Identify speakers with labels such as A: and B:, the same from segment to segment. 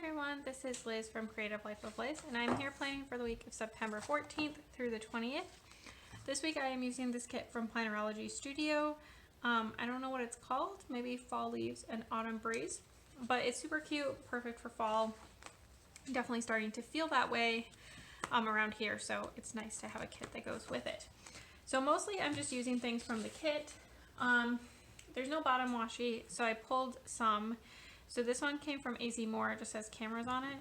A: everyone, this is Liz from Creative Life of Liz, and I'm here planning for the week of September 14th through the 20th. This week I am using this kit from Plannerology Studio. I don't know what it's called, maybe Fall Leaves and Autumn Breeze, but it's super cute, perfect for fall. Definitely starting to feel that way around here, so it's nice to have a kit that goes with it. So mostly I'm just using things from the kit. There's no bottom washi, so I pulled some. So this one came from AZ Moore, it just has cameras on it.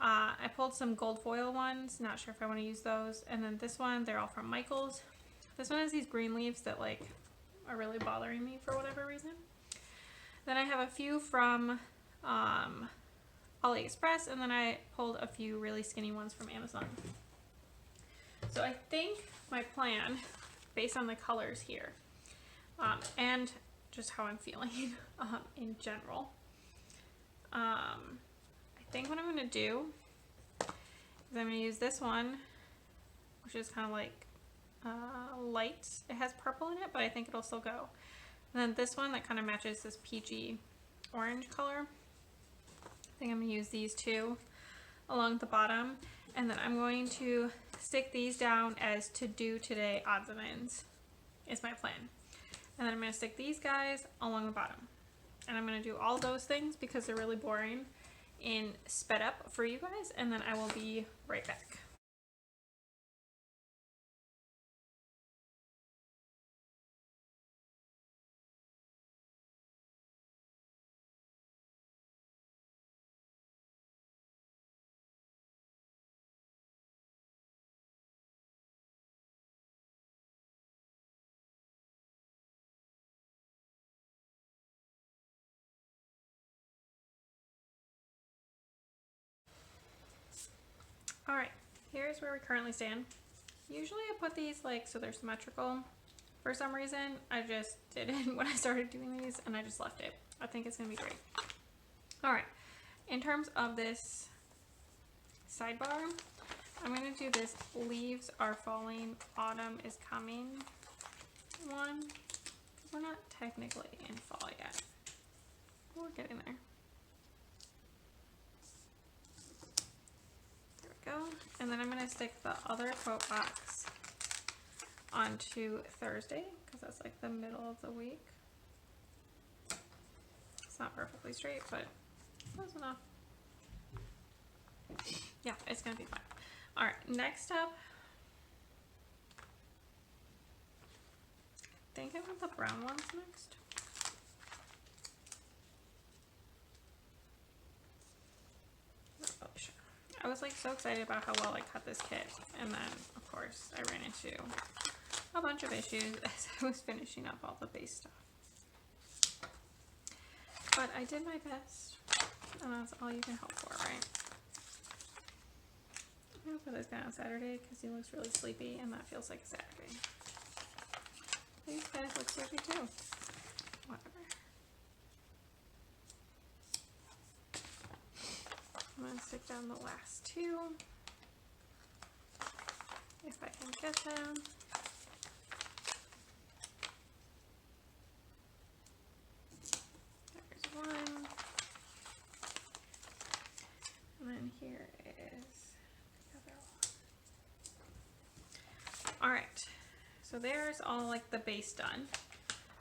A: I pulled some gold foil ones, not sure if I want to use those. And then this one, they're all from Michaels. This one has these green leaves that like are really bothering me for whatever reason. Then I have a few from AliExpress, and then I pulled a few really skinny ones from Amazon. So I think my plan, based on the colors here, and just how I'm feeling in general, I think what I'm going to do is I'm going to use this one, which is kind of like light. It has purple in it, but I think it'll still go. And then this one that kind of matches this peachy orange color. I think I'm going to use these two along the bottom. And then I'm going to stick these down as to do today odds and ends is my plan. And then I'm going to stick these guys along the bottom. And I'm going to do all those things because they're really boring in sped up for you guys, and then I will be right back. Alright, here's where we currently stand. Usually I put these like so they're symmetrical. For some reason, I just didn't when I started doing these, and I just left it. I think it's going to be great. Alright, in terms of this sidebar, I'm going to do this Leaves Are Falling, Autumn is Coming one. We're not technically in fall yet. We're getting there. Go. And then I'm going to stick the other quote box onto Thursday because that's like the middle of the week. It's not perfectly straight, but close enough. Yeah, it's going to be fine. Alright, next up, I think I want the brown ones next. I was like so excited about how well I cut this kit, and then of course I ran into a bunch of issues as I was finishing up all the base stuff. But I did my best, and that's all you can hope for, right? I'm gonna put this guy on Saturday because he looks really sleepy, and that feels like a Saturday. These guys look sleepy too. Whatever. I'm going to stick down the last two, if I can get them. There's one. And then here is the other one. Alright, so there's all like the base done.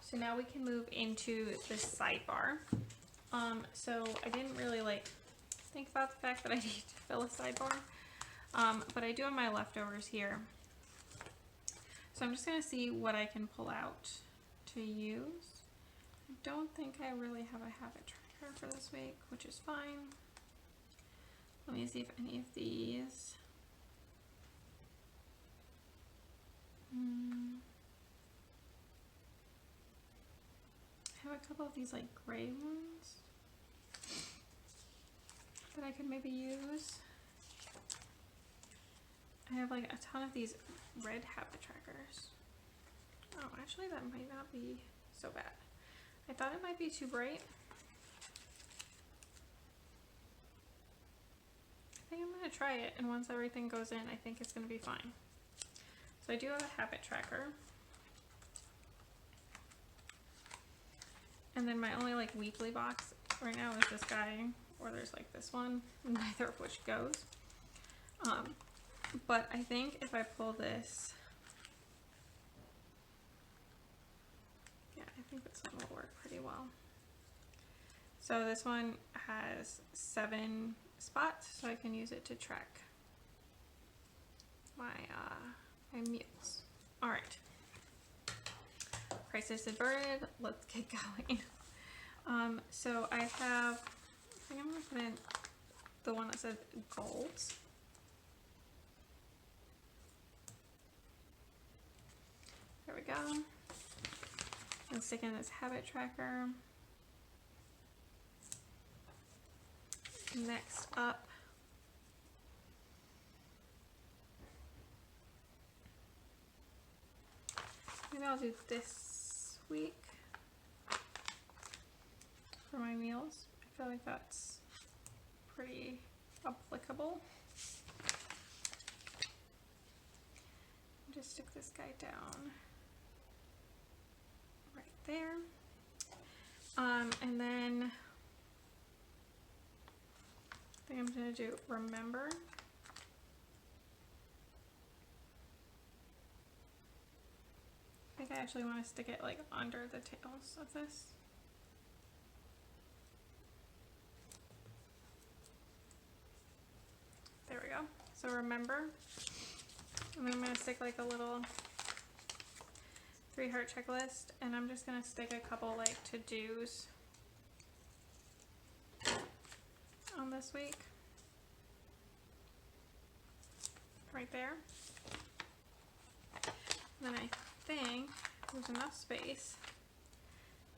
A: So now we can move into this sidebar. So I didn't really like think about the fact that I need to fill a sidebar, but I do have my leftovers here, so I'm just going to see what I can pull out to use. I don't think I really have a habit tracker for this week, which is fine. Let me see if any of these I have a couple of these like gray ones that I could maybe use. I have like a ton of these red habit trackers. Oh, actually that might not be so bad. I thought it might be too bright. I think I'm going to try it, and once everything goes in, I think it's going to be fine. So I do have a habit tracker. And then my only like weekly box right now is this guy, or there's like this one, neither of which goes. But I think if I pull this, yeah, I think this one will work pretty well. So this one has 7 spots, so I can use it to track my my meals. All right, crisis averted. Let's get going. So I think I'm gonna put in the one that says goals. There we go. And stick in this habit tracker. Next up, maybe I'll do this week for my meals. I feel like that's pretty applicable. Just stick this guy down right there. And then I think I'm gonna do remember. I think I actually want to stick it like under the tails of this. There we go. So remember, and then I'm going to stick like a little 3-heart checklist, and I'm just going to stick a couple like to-dos on this week. Right there. And then I think there's enough space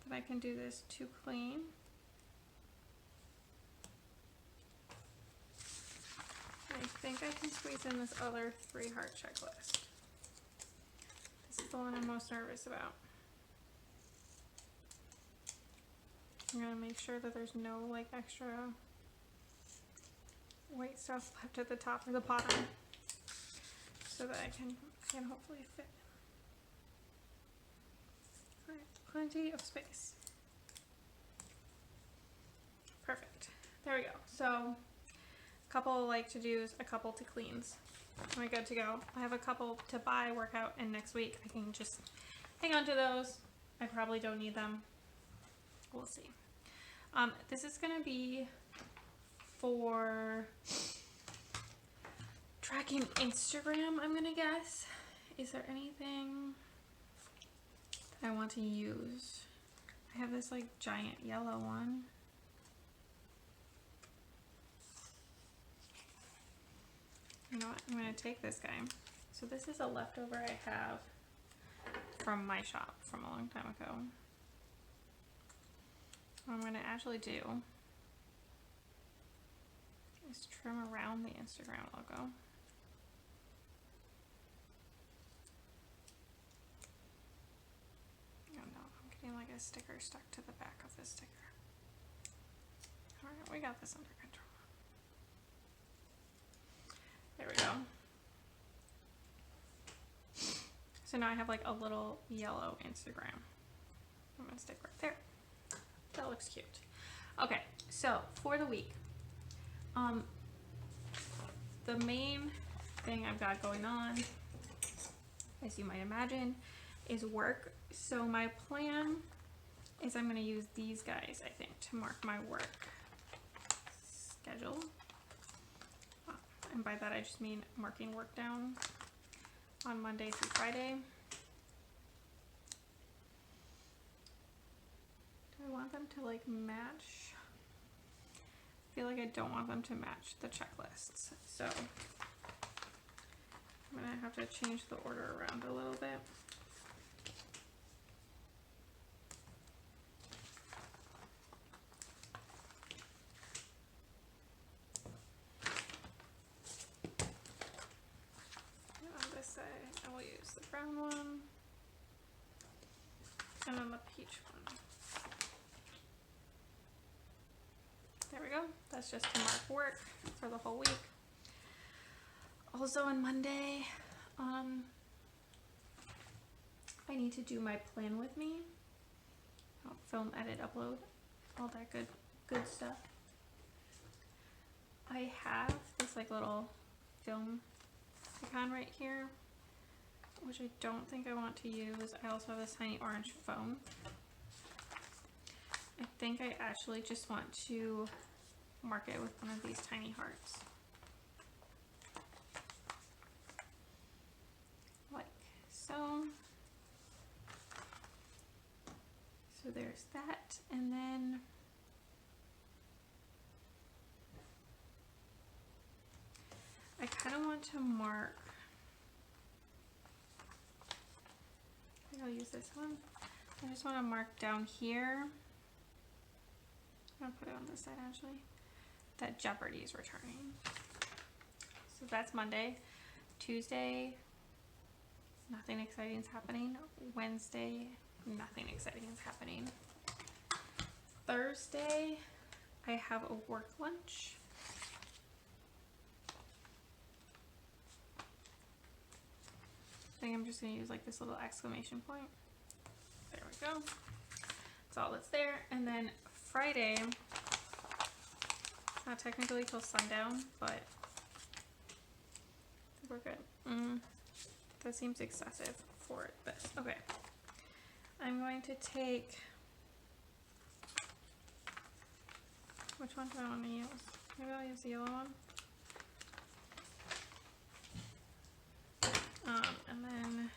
A: that I can do this to clean. I think I can squeeze in this other 3-heart checklist. This is the one I'm most nervous about. I'm gonna make sure that there's no like extra white stuff left at the top or the bottom, so that I can hopefully fit. All right, plenty of space. Perfect. There we go. So a couple like to-dos, a couple to cleans. Am I good to go? I have a couple to buy, workout, and next week I can just hang on to those. I probably don't need them. We'll see. This is gonna be for tracking Instagram, I'm gonna guess. Is there anything that I want to use? I have this like giant yellow one. You know what? I'm gonna take this guy. So this is a leftover I have from my shop from a long time ago. What I'm gonna actually do is trim around the Instagram logo. Oh no, I'm getting like a sticker stuck to the back of the sticker. Alright, we got this under control. There we go. So now I have like a little yellow Instagram. I'm gonna stick right there. That looks cute. Okay, so for the week, the main thing I've got going on, as you might imagine, is work. So my plan is I'm gonna use these guys, I think, to mark my work schedule. And by that I just mean marking work down on Monday through Friday. Do I want them to like match? I feel like I don't want them to match the checklists. So I'm gonna have to change the order around a little bit. I will use the brown one and then the peach one. There we go. That's just to mark work for the whole week. Also on Monday, I need to do my plan with me. Film, edit, upload, all that good stuff. I have this like little film icon right here, which I don't think I want to use. I also have this tiny orange foam. I think I actually just want to mark it with one of these tiny hearts. Like so. So there's that, and then I kind of want to mark, I think I'll use this one. I just want to mark down here, I'm going to put it on this side actually, that Jeopardy is returning. So that's Monday. Tuesday, nothing exciting is happening. Wednesday, nothing exciting is happening. Thursday, I have a work lunch. I think I'm just going to use like this little exclamation point. There we go. That's all that's there. And then Friday, it's not technically till sundown, but I think we're good. That seems excessive for this. Okay. I'm going to take, which one do I want to use? Maybe I'll use the yellow one. And then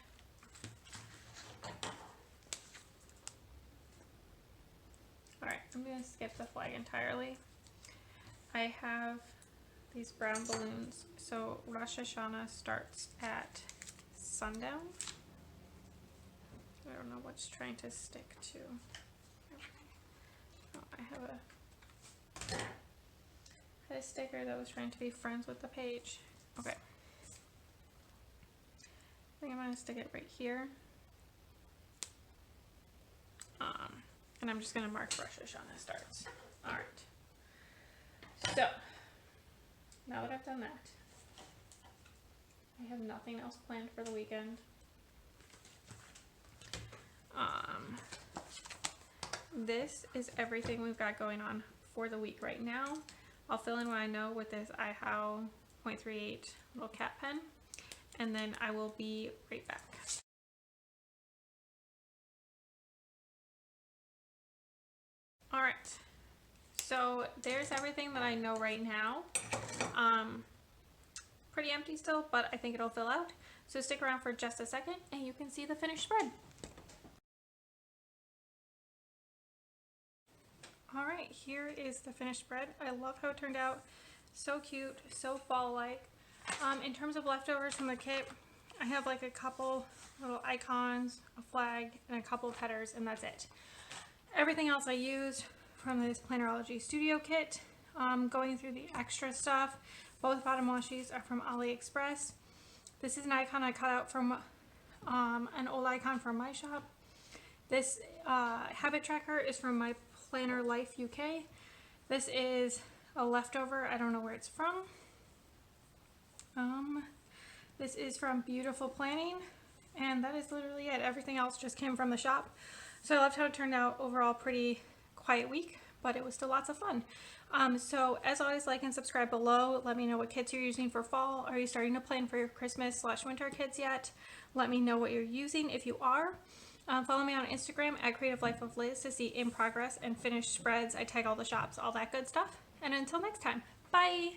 A: alright, I'm going to skip the flag entirely. I have these brown balloons. So Rosh Hashanah starts at sundown. I don't know what's trying to stick to. Oh, I had a sticker that was trying to be friends with the page. Okay. I think I'm going to stick it right here. And I'm just going to mark Rosh Hashanah starts. Alright. So, now that I've done that, I have nothing else planned for the weekend. This is everything we've got going on for the week right now. I'll fill in what I know with this iHow 0.38 little cat pen, and then I will be right back. Alright, so there's everything that I know right now. Pretty empty still, but I think it'll fill out. So stick around for just a second and you can see the finished spread. Alright, here is the finished spread. I love how it turned out. So cute, so fall-like. In terms of leftovers from the kit, I have like a couple little icons, a flag, and a couple of headers, and that's it. Everything else I used from this Plannerology Studio kit. Going through the extra stuff, both bottom washies are from AliExpress. This is an icon I cut out from an old icon from my shop. This habit tracker is from my Planner Life UK. This is a leftover, I don't know where it's from. This is from Beautiful Planning, and that is literally it. Everything else just came from the shop. So I loved how it turned out. Overall, pretty quiet week, but it was still lots of fun. So as always, like and subscribe below. Let me know what kits you're using for fall. Are you starting to plan for your Christmas/winter kits yet? Let me know what you're using if you are. Follow me on Instagram at Creative Life of Liz to see in progress and finished spreads. I tag all the shops, all that good stuff. And until next time, bye!